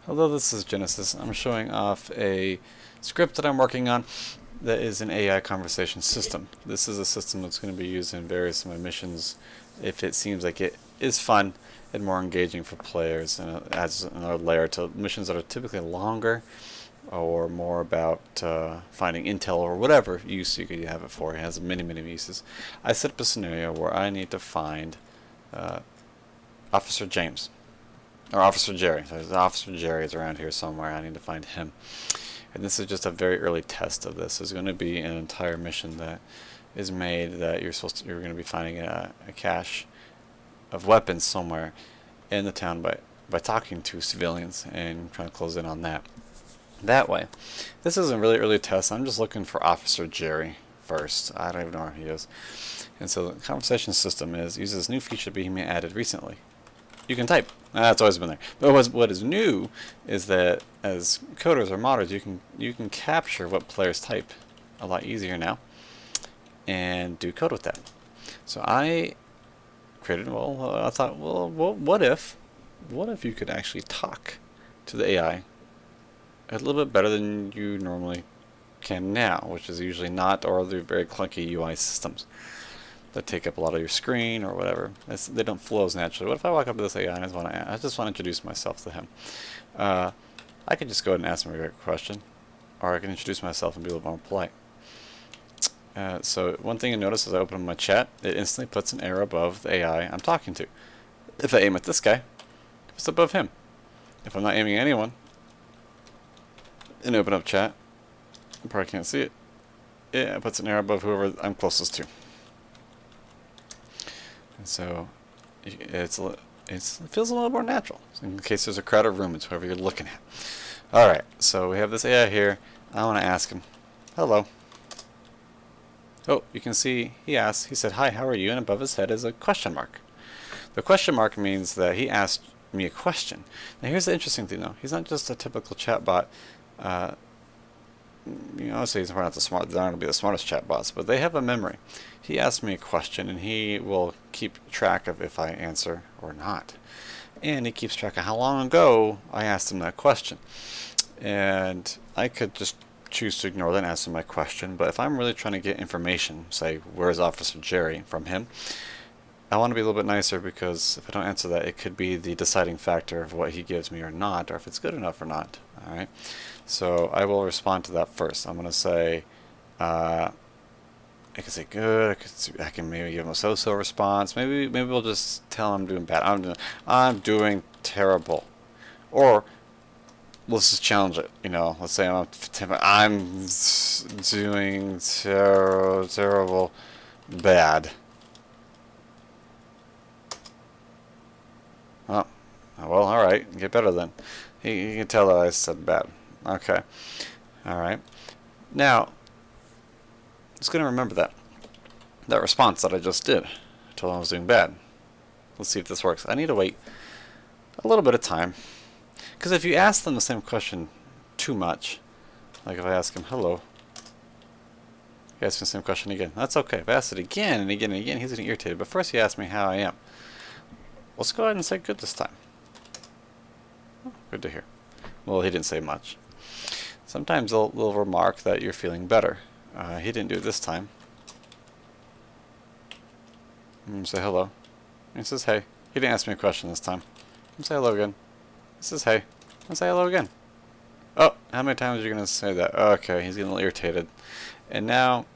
Hello, this is Genesis. I'm showing off a script that I'm working on that is an AI conversation system. This is a system that's going to be used in various of my missions if it seems like it is fun and more engaging for players, and it adds another layer to missions that are typically longer or more about finding intel or whatever use you could have it for. It has many uses. I set up a scenario where I need to find uh, Officer James. Or Officer Jerry. There's Officer Jerry is around here somewhere. I need to find him. And this is just a very early test of this. There's going to be an entire mission that is made that you're going to be finding a cache of weapons somewhere in the town by talking to civilians and trying to close in on that. That way. This is a really early test. I'm just looking for Officer Jerry first. I don't even know where he is. And so the conversation system uses this new feature being added recently. You can type. That's always been there. But what is new is that as coders or modders, you can capture what players type a lot easier now and do code with that. So I created. I thought, what if you could actually talk to the AI a little bit better than you normally can now, which is usually not, or they're very clunky UI systems that take up a lot of your screen or whatever. They don't flow as naturally. What if I walk up to this AI and I just want to introduce myself to him? I could just go ahead and ask him a question, or I can introduce myself and be a little more polite. So one thing you notice as I open my chat, it instantly puts an arrow above the AI I'm talking to. If I aim at this guy, it's above him. If I'm not aiming at anyone, and open up chat, you probably can't see it. Yeah, it puts an arrow above whoever I'm closest to. And so it feels a little more natural. So in case there's a crowded room, it's whoever you're looking at. Alright, so we have this AI here. I want to ask him, hello. Oh, you can see he said, hi, how are you? And above his head is a question mark. The question mark means that he asked me a question. Now here's the interesting thing though. He's not just a typical chatbot. So he's not they're not going to be the smartest chatbots, but they have a memory. He asked me a question, and he will keep track of if I answer or not. And he keeps track of how long ago I asked him that question. And I could just choose to ignore that and answer my question, but if I'm really trying to get information, say, where's Officer Jerry, from him, I want to be a little bit nicer, because if I don't answer that, it could be the deciding factor of what he gives me or not, or if it's good enough or not. Alright, so I will respond to that first. I'm going to say, I can say good, I can maybe give him a so-so response, maybe we'll just tell him I'm doing bad, I'm doing terrible. Or, let's just challenge it, let's say I'm doing terrible bad. Oh, well, alright, get better then. You can tell that I said bad. Okay. Alright. Now, it's going to remember that response that I just did. I told him I was doing bad. Let's see if this works. I need to wait a little bit of time. Because if you ask them the same question too much, like if I ask him, hello, he asks me the same question again. That's okay. If I ask it again and again and again, he's getting irritated. But first he asked me how I am. Let's go ahead and say good this time. Oh, good to hear. Well, he didn't say much. Sometimes they'll remark that you're feeling better. He didn't do it this time. And say hello. And he says hey. He didn't ask me a question this time. And say hello again. He says hey. And say hello again. Oh, how many times are you going to say that? Okay, he's getting a little irritated. And now,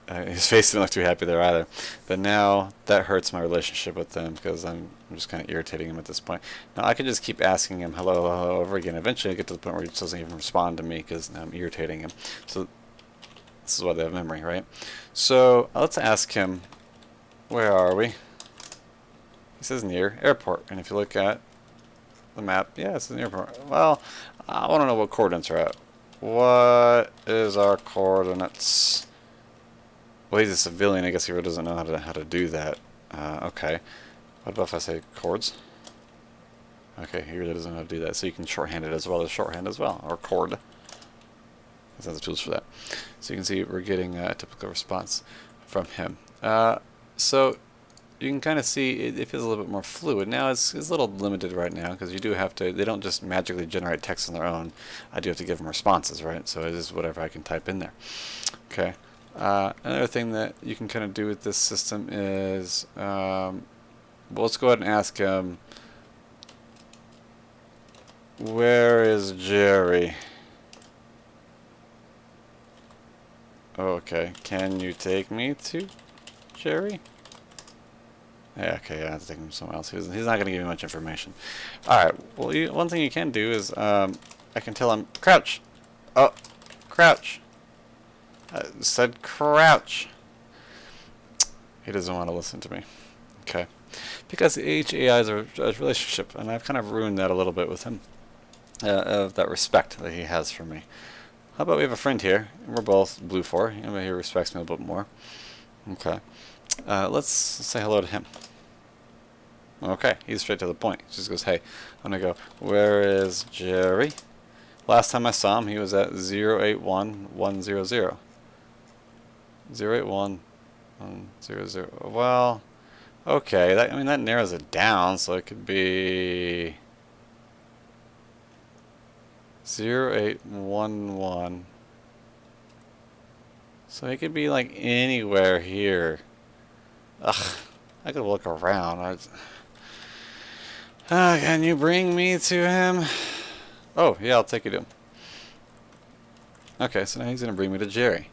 his face didn't look too happy there either. But now, that hurts my relationship with him, because I'm just kind of irritating him at this point. Now, I could just keep asking him hello over again. Eventually, I get to the point where he just doesn't even respond to me, because I'm irritating him. So, this is why they have memory, right? So, let's ask him, where are we? He says near airport. And if you look at the map, yeah, it's an airport. Well, I want to know what coordinates are at. What is our coordinates? Well, he's a civilian. I guess he really doesn't know how to do that. Okay. What about if I say chords? Okay, he really doesn't know how to do that. So you can shorthand it as well as shorthand as well, or chord. There's the tools for that. So you can see we're getting a typical response from him. So you can kind of see it feels a little bit more fluid. Now it's a little limited right now because you do have to, they don't just magically generate text on their own. I do have to give them responses, right? So it is whatever I can type in there. Okay. Another thing that you can kind of do with this system is, well, let's go ahead and ask him, where is Jerry? Okay, can you take me to Jerry? Yeah, okay, I have to take him somewhere else. He's not going to give me much information. Alright, well, one thing you can do is, I can tell him, crouch! Oh, crouch! I said crouch! He doesn't want to listen to me. Okay. Because each AI is a relationship, and I've kind of ruined that a little bit with him. Of that respect that he has for me. How about we have a friend here, and we're both blue 4. He respects me a little bit more. Okay. Let's say hello to him. Okay, he's straight to the point. He just goes, hey. I'm going to go, where is Jerry? Last time I saw him, he was at 081100. 081100. Well, okay. That narrows it down, so it could be 0811. So it could be like anywhere here. Ugh, I could look around. Can you bring me to him? Oh, yeah, I'll take you to him. Okay, so now he's going to bring me to Jerry.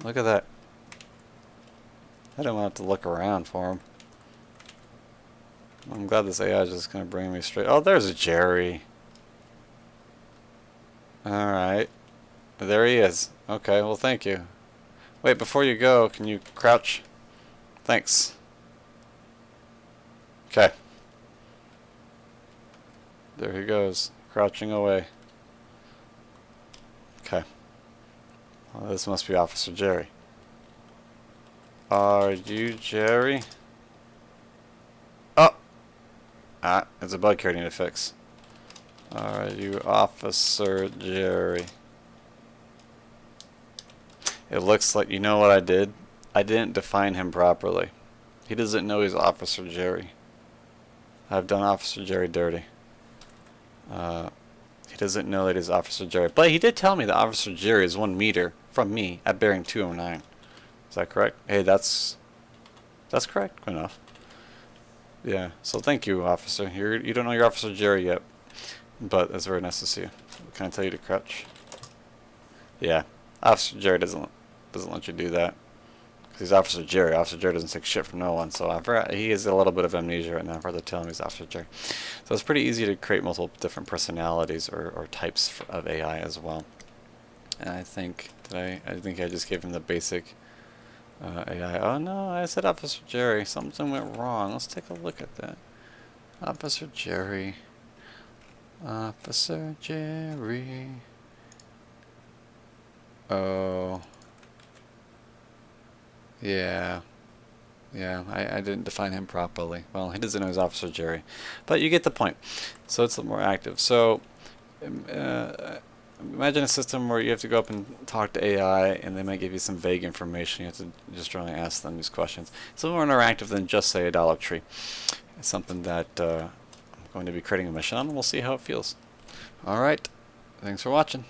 Look at that. I don't want to have to look around for him. I'm glad this AI is just going to bring me straight. Oh, there's Jerry. Alright. There he is. Okay, well, thank you. Wait, before you go, can you crouch? Thanks. Okay. There he goes, crouching away. Okay. Well, this must be Officer Jerry. Are you Jerry? Oh! Ah, it's a bug here I need to fix. Are you Officer Jerry? It looks like, you know what I did? I didn't define him properly. He doesn't know he's Officer Jerry. I've done Officer Jerry dirty. He doesn't know that he's Officer Jerry. But he did tell me that Officer Jerry is 1 meter from me at bearing 209. Is that correct? Hey, that's correct. Good enough. Yeah, so thank you, Officer. You don't know your Officer Jerry yet. But that's very nice to see you. Can I tell you to crouch? Yeah. Officer Jerry doesn't let you do that. Because he's Officer Jerry. Officer Jerry doesn't take shit from no one. So he has a little bit of amnesia right now for the telling he's Officer Jerry. So it's pretty easy to create multiple different personalities or types of AI as well. And I think I think I just gave him the basic AI. Oh no, I said Officer Jerry. Something went wrong. Let's take a look at that. Officer Jerry. Officer Jerry. Oh. Yeah. Yeah, I didn't define him properly. Well, he doesn't know he's Officer Jerry. But you get the point. So it's a little more active. So imagine a system where you have to go up and talk to AI and they might give you some vague information. You have to just really ask them these questions. It's a little more interactive than just, say, a Dollar Tree. It's something that I'm going to be creating a mission on, and we'll see how it feels. Alright, thanks for watching.